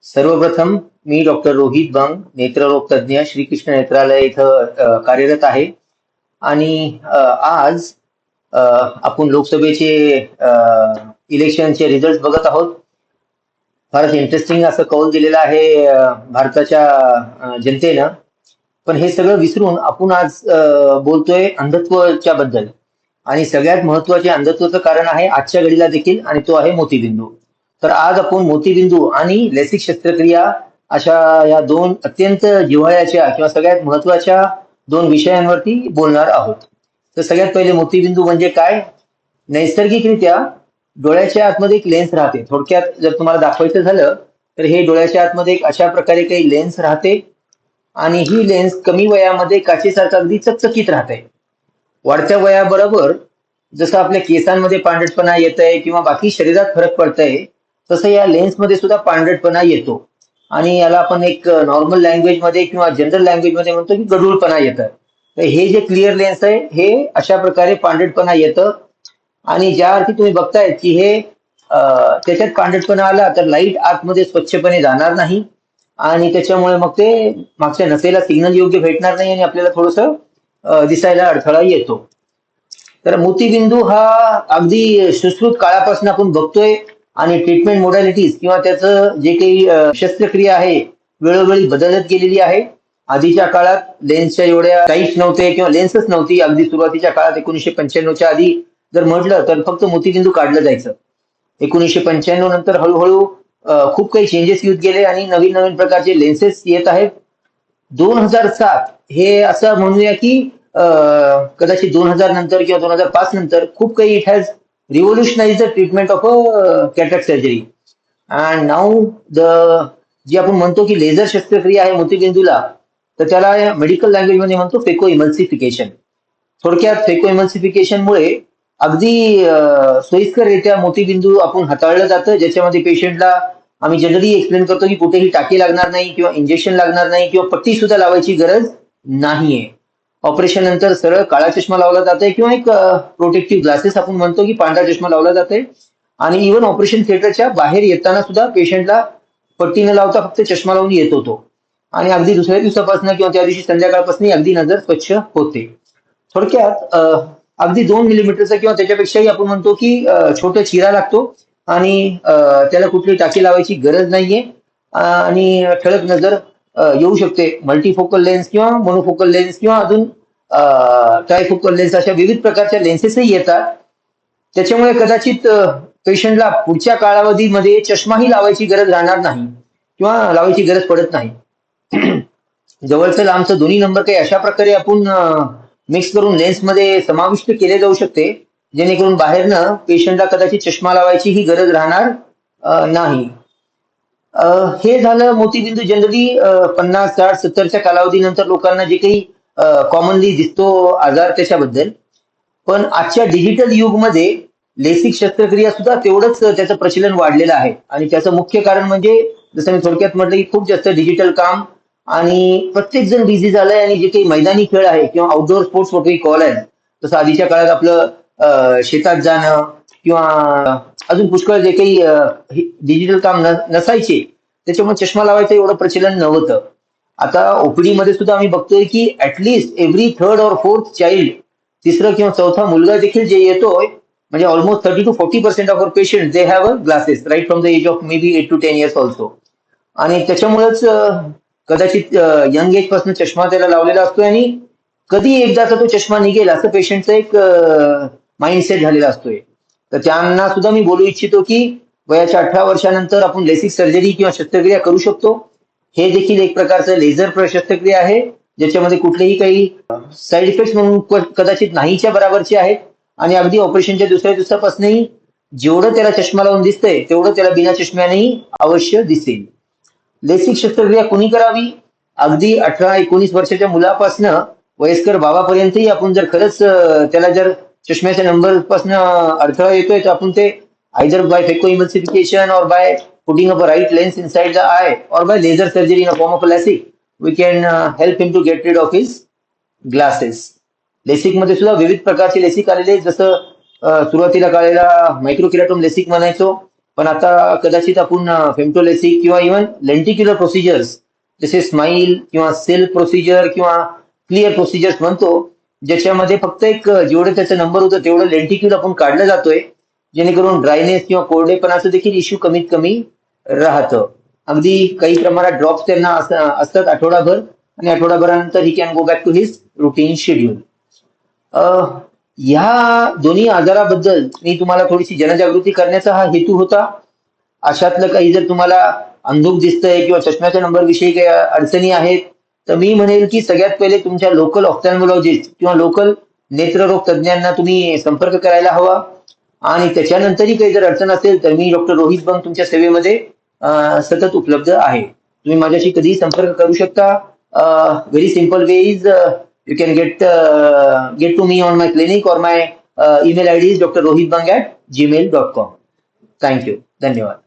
सर्वप्रथम मी डॉक्टर रोहित बंग, नेत्ररोग तज्ज्ञ, श्रीकृष्ण नेत्रालय इथं कार्यरत आहे. आणि आज अ, आपण लोकसभेचे इलेक्शनचे रिझल्ट बघत आहोत. फारच इंटरेस्टिंग असं कौल दिलेलं आहे भारताच्या जनतेनं. पण हे सगळं विसरून आपण आज बोलतोय अंधत्वाच्या बद्दल. आणि सगळ्यात महत्वाचे अंधत्वाचं कारण आहे आजच्या घडीला देखील, आणि तो आहे मोतीबिंदू. तर आज आपण मोतीबिंदू आणि लेसिक शस्त्रक्रिया अशा या दोन अत्यंत जिव्हाळ्याच्या किंवा सगळ्यात महत्वाच्या दोन विषयांवरती बोलणार आहोत. तर सगळ्यात पहिले मोतीबिंदू म्हणजे काय? नैसर्गिकरित्या डोळ्याच्या आतमध्ये एक लेन्स राहते. थोडक्यात जर तुम्हाला दाखवायचं झालं तर हे डोळ्याच्या आतमध्ये एक अशा प्रकारे काही लेन्स राहते, आणि ही लेन्स कमी वयामध्ये काचेसारखं अगदी चकचकीत राहते. वाढत्या वयाबरोबर जसं आपल्या केसांमध्ये पांढरटपणा येत आहे किंवा बाकी शरीरात फरक पडतंय, तसं या लेन्समध्ये सुद्धा पांढरटपणा येतो. आणि याला आपण एक नॉर्मल लँग्वेज मध्ये किंवा जनरल लँग्वेज मध्ये म्हणतो की गढूळपणा येतं. तर हे जे क्लिअर लेन्स आहे हे अशा प्रकारे पांढरटपणा येतं. आणि ज्या अर्थी तुम्ही बघताय की हे त्याच्यात पांढरटपणा आला तर लाईट आतमध्ये स्वच्छपणे जाणार नाही, आणि त्याच्यामुळे मग ते मागच्या नसेला सिग्नल योग्य भेटणार नाही आणि आपल्याला थोडंसं दिसायला अडथळा येतो. तर मोतीबिंदू हा अगदी सुश्रुत काळापासून आपण बघतोय, आणि ट्रीटमेंट मोडॅलिटीज किंवा त्याचं जे काही शस्त्रक्रिया आहे वेळोवेळी बदलत गेलेली आहे. आधीच्या काळात लेन्सच्या एवढ्या टाईप्स नव्हते किंवा लेन्सच नव्हती. अगदी सुरुवातीच्या काळात 1995च्या आधी जर म्हटलं तर फक्त मोतीबिंदू काढलं जायचं. 1995 नंतर हळूहळू खूप काही चेंजेस येत गेले आणि नवीन नवीन प्रकारचे लेन्सेस येत आहेत. 2007 हे असं म्हणूया की कदाचित 2000 नंतर किंवा 2005 नंतर खूप काही it has revolutionise the treatment of a cataract surgery. And now जी आपण म्हणतो की लेझर शस्त्रक्रिया आहे मोतीबिंदूला, तर त्याला मेडिकल लँग्वेज मध्ये म्हणतो फेको इमल्सिफिकेशन. थोडक्यात फेको इमल्सिफिकेशनमुळे अगदी सोयीस्कररित्या मोतीबिंदू आपण हाताळलं जातं, ज्याच्यामध्ये पेशंटला आम्ही जनरली एक्सप्लेन करतो की कुठेही टाके लागणार नाही किंवा इंजेक्शन लागणार नाही किंवा पट्टी सुद्धा लावायची गरज नाहीये. ऑपरेशन नंतर सरळ काळा चष्मा लावला जाते किंवा एक प्रोटेक्टिव्ह ग्लासेस आपण म्हणतो की पांढरा चष्मा लावला जाते. आणि इव्हन ऑपरेशन थिएटरच्या बाहेर येताना सुद्धा पेशंटला पट्टी न लावता फक्त चष्मा लावून येत होतो, आणि अगदी दुसऱ्या दिवसापासून किंवा त्या दिवशी संध्याकाळपासून अगदी नजर स्वच्छ होते. थोडक्यात अगदी 2 मिलीमीटरचा किंवा त्याच्यापेक्षाही आपण म्हणतो की छोटा चिरा लागतो, आणि त्याला कुठली टाकी लावायची गरज नाहीये. आणि ठळक नजर येऊ शकते. मल्टीफोकल लेन्स किंवा मोनोफोकल लेन्स किंवा अजून ट्रायफोकल लेन्स अशा विविध प्रकारच्या लेन्सेसही येतात. त्याच्यामुळे कदाचित पेशंटला पुढच्या कालावधीमध्ये चष्माही लावायची गरज राहणार नाही किंवा लावायची गरज पडत नाही. जवळचं लांबचं दोन्ही नंबर काही अशा प्रकारे आपण मिक्स करून लेन्समध्ये समाविष्ट केले जाऊ शकते, जेणेकरून बाहेरनं पेशंटला कदाचित चष्मा लावायची ही गरज राहणार नाही. हे झालं मोतीबिंदू. जनरली 50, 60, 70च्या कालावधीनंतर लोकांना जे काही कॉमनली दिसतो आजार त्याच्याबद्दल. पण आजच्या डिजिटल युगमध्ये लेसिक शस्त्रक्रिया सुद्धा तेवढंच त्याचं प्रचलन वाढलेलं आहे. आणि त्याचं मुख्य कारण म्हणजे जसं मी थोडक्यात म्हटलं की खूप जास्त डिजिटल काम, आणि प्रत्येक जण बिझी झालाय. आणि जे काही मैदानी खेळ आहे किंवा outdoor sports what we call आहे, तसं आधीच्या काळात आपलं शेतात जाणं किंवा अजून पुष्कळ जे काही डिजिटल काम नसायचे, त्याच्यामुळे चष्मा लावायचं एवढं प्रचलन नव्हतं. आता ओपीडी मध्ये सुद्धा आम्ही बघतोय की at least every third or fourth child, तिसरं किंवा चौथा मुलगा देखील जे येतोय, म्हणजे almost 30 to 40% of our patient they have glasses right from the age of maybe 8 to 10 years also. आणि त्याच्यामुळेच कदाचित यंग एज पासून चष्मा त्याला लावलेला असतोय, आणि कधी एकदाचा तो चष्मा निघेल असं पेशंटचं एक माइंडसेट झालेला असतोय. तर त्यांना सुद्धा मी बोलू इच्छितो की वयाच्या 18 वर्षानंतर आपण लेसिक सर्जरी किंवा शस्त्रक्रिया करू शकतो. हे देखील एक प्रकारचं लेझर शस्त्रक्रिया आहे, ज्याच्यामध्ये कुठलेही काही साईड इफेक्ट म्हणून कदाचित नाहीच्या बराबरचे आहेत. आणि अगदी ऑपरेशनच्या दुसऱ्या दिवसापासूनही जेवढं त्याला चष्मा लावून दिसतंय तेवढं त्याला बिना चष्म्यानेही अवश्य दिसेल. लेसिक शस्त्रक्रिया कुणी करावी? अगदी 18-19 वर्षाच्या मुलापासनं वयस्कर बाबापर्यंतही आपण जर खरंच त्याला जर चष्म्याच्या नंबर पासून अडथळा येतोय, तर आपण ते either by phacoemulsification or by putting up a right lens inside the eye or by laser surgery in a form of a LASIK, we can help him to get rid of his glasses. LASIK मध्ये सुद्धा विविध प्रकारचे LASIK आलेले, जसं सुरुवातीला काढलेला मायक्रोकेराटोम LASIK म्हणायचो, पण आता कदाचित आपण फेमटोलेसिक किंवा इव्हन लेंटिक्युलर प्रोसिजर्स जसे स्माईल किंवा सेल प्रोसिजर किंवा क्लिअर प्रोसिजर्स म्हणतो, ज्याच्यामध्ये फक्त एक जेवढं त्याचा नंबर होतं तेवढं लेंटिक्युल आपण काढलं जातोय, जेणेकरून ड्रायनेस किंवा कोरडेपणाचं देखील इश्यू कमीत कमी राहतं. अगदी काही प्रमाणात ड्रॉप्स त्यांना असतात आठवडाभर, आणि आठवडाभरानंतर he can go back to his routine schedule. ह्या दोन्ही आजाराबद्दल मी तुम्हाला थोडीशी जनजागृती करण्याचा हा हेतू होता. अशातलं काही जर तुम्हाला अंधुक दिसतंय किंवा चष्म्याच्या नंबर विषयी काही अडचणी आहेत, तर मी म्हणेल की सगळ्यात पहिले तुमच्या लोकल ऑफ्थॅल्मॉलॉजिस्ट किंवा लोकल नेत्ररोग तज्ञांना तुम्ही संपर्क करायला हवा. आणि त्याच्यानंतरही काही जर अडचण असेल तर मी डॉक्टर रोहित बंग तुमच्या सेवेमध्ये सतत उपलब्ध आहे. तुम्ही माझ्याशी कधीही संपर्क करू शकता. Very simple way is you can get to me on my clinic, or my email ID is drrohitbang@gmail.com. Thank you. धन्यवाद.